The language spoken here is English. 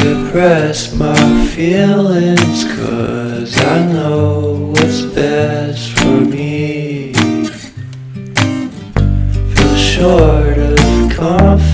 suppress my feelings, 'cause I know what's best for me. Feel short of confidence,